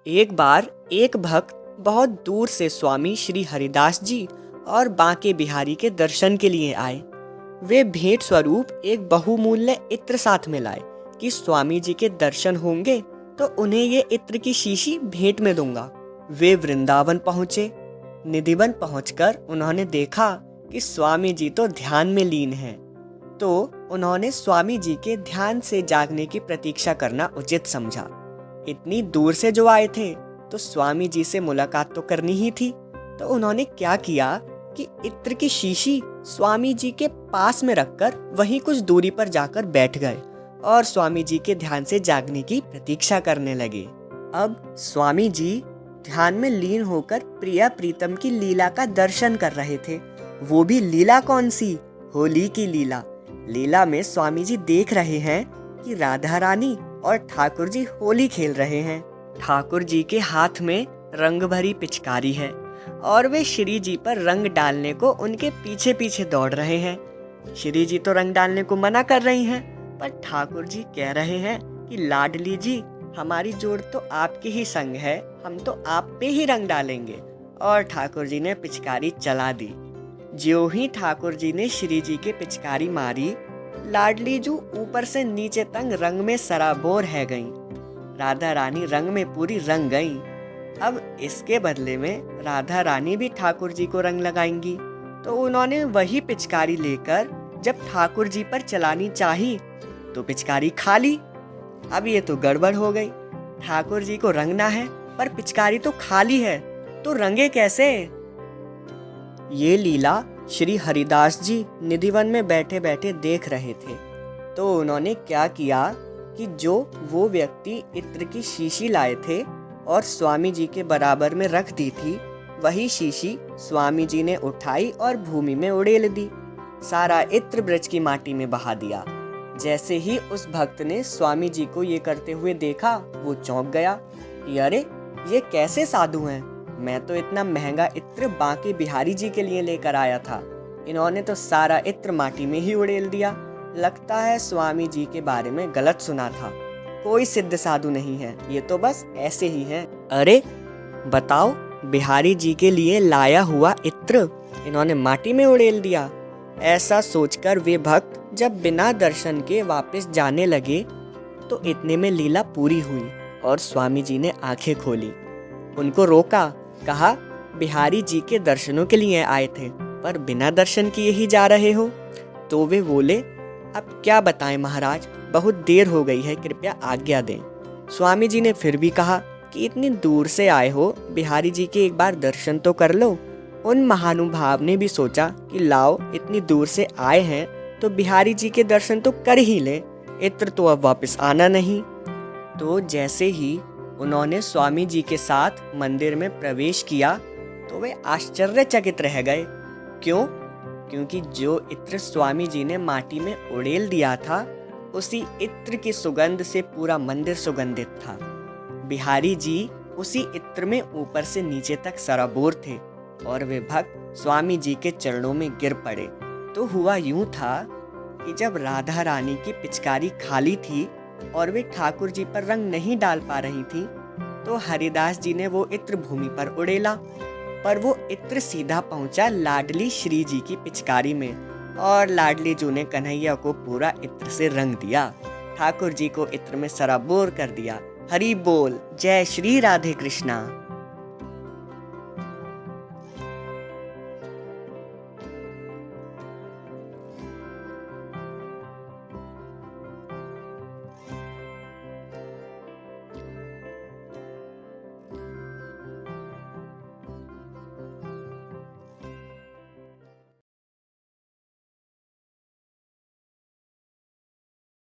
एक बार एक भक्त बहुत दूर से स्वामी श्री हरिदास जी और बांके बिहारी के दर्शन के लिए आए। वे भेंट स्वरूप एक बहुमूल्य इत्र साथ में लाए कि स्वामी जी के दर्शन होंगे तो उन्हें ये इत्र की शीशी भेंट में दूंगा। वे वृंदावन पहुंचे। निधिवन पहुंचकर उन्होंने देखा कि स्वामी जी तो ध्यान में लीन हैं। तो उन्होंने स्वामी जी के ध्यान से जागने की प्रतीक्षा करना उचित समझा। इतनी दूर से जो आए थे तो स्वामी जी से मुलाकात तो करनी ही थी। तो उन्होंने क्या किया कि इत्र की शीशी स्वामी जी के पास में रखकर वहीं कुछ दूरी पर जाकर बैठ गए और स्वामी जी के ध्यान से जागने की प्रतीक्षा करने लगे। अब स्वामी जी ध्यान में लीन होकर प्रिया प्रीतम की लीला का दर्शन कर रहे थे। वो भी लीला कौन सी? होली की लीला। लीला में स्वामी जी देख रहे हैं कि राधा रानी और ठाकुर जी होली खेल रहे हैं। ठाकुर जी के हाथ में रंग भरी पिचकारी है और वे श्री जी पर रंग डालने को उनके पीछे पीछे दौड़ रहे हैं। श्री जी तो रंग डालने को मना कर रही हैं, पर ठाकुर जी कह रहे हैं कि लाडली जी, हमारी जोड़ तो आपके ही संग है, हम तो आप पे ही रंग डालेंगे। और ठाकुर जी ने पिचकारी चला दी। ज्यों ही ठाकुर जी ने श्री जी के पिचकारी मारी, लाडली जू ऊपर से नीचे तक रंग में सराबोर है गईं। राधा रानी रंग में पूरी रंग गईं। अब इसके बदले में राधा रानी भी ठाकुर जी को रंग लगाएंगी। तो उन्होंने वही पिचकारी लेकर जब ठाकुर जी पर चलानी चाही तो पिचकारी खाली। अब ये तो गड़बड़ हो गई। ठाकुर जी को रंगना है पर पिचकारी तो खाली है, तो रंगे कैसे? ये लीला श्री हरिदास जी निधिवन में बैठे बैठे देख रहे थे। तो उन्होंने क्या किया कि जो वो व्यक्ति इत्र की शीशी लाए थे और स्वामी जी के बराबर में रख दी थी, वही शीशी स्वामी जी ने उठाई और भूमि में उड़ेल दी। सारा इत्र ब्रज की माटी में बहा दिया। जैसे ही उस भक्त ने स्वामी जी को ये करते हुए देखा, वो चौंक गया कि अरे, ये कैसे साधु हैं? मैं तो इतना महंगा इत्र बांके बिहारी जी के लिए लेकर आया था, इन्होंने तो सारा इत्र माटी में ही उड़ेल दिया। लगता है स्वामी जी के बारे में गलत सुना था। कोई सिद्ध साधु नहीं है, ये तो बस ऐसे ही हैं। अरे बताओ, बिहारी जी के लिए लाया हुआ इत्र इन्होंने माटी में उड़ेल दिया। ऐसा सोचकर वे भक्त जब बिना दर्शन के वापस जाने लगे तो इतने में लीला पूरी हुई और स्वामी जी ने आंखें खोली। उनको रोका, कहा, बिहारी जी के दर्शनों के लिए आए थे पर बिना दर्शन किए ही जा रहे हो? तो वे बोले, अब क्या बताएं महाराज, बहुत देर हो गई है, कृपया आज्ञा दें। स्वामी जी ने फिर भी कहा कि इतनी दूर से आए हो, बिहारी जी के एक बार दर्शन तो कर लो। उन महानुभाव ने भी सोचा कि लाओ, इतनी दूर से आए हैं तो बिहारी जी के दर्शन तो कर ही ले, इत्र तो अब वापस आना नहीं। तो जैसे ही उन्होंने स्वामी जी के साथ मंदिर में प्रवेश किया तो वे आश्चर्यचकित रह गए। क्यों? क्योंकि जो इत्र स्वामी जी ने माटी में उड़ेल दिया था, उसी इत्र की सुगंध से पूरा मंदिर सुगंधित था। बिहारी जी उसी इत्र में ऊपर से नीचे तक सराबोर थे और वे भक्त स्वामी जी के चरणों में गिर पड़े। तो हुआ यूं था कि जब राधा रानी की पिचकारी खाली थी और वे ठाकुर जी पर रंग नहीं डाल पा रही थी, तो हरिदास जी ने वो इत्र भूमि पर उड़ेला, पर वो इत्र सीधा पहुंचा लाडली श्री जी की पिचकारी में और लाडली जू ने कन्हैया को पूरा इत्र से रंग दिया। ठाकुर जी को इत्र में सराबोर कर दिया। हरि बोल, जय श्री राधे कृष्णा।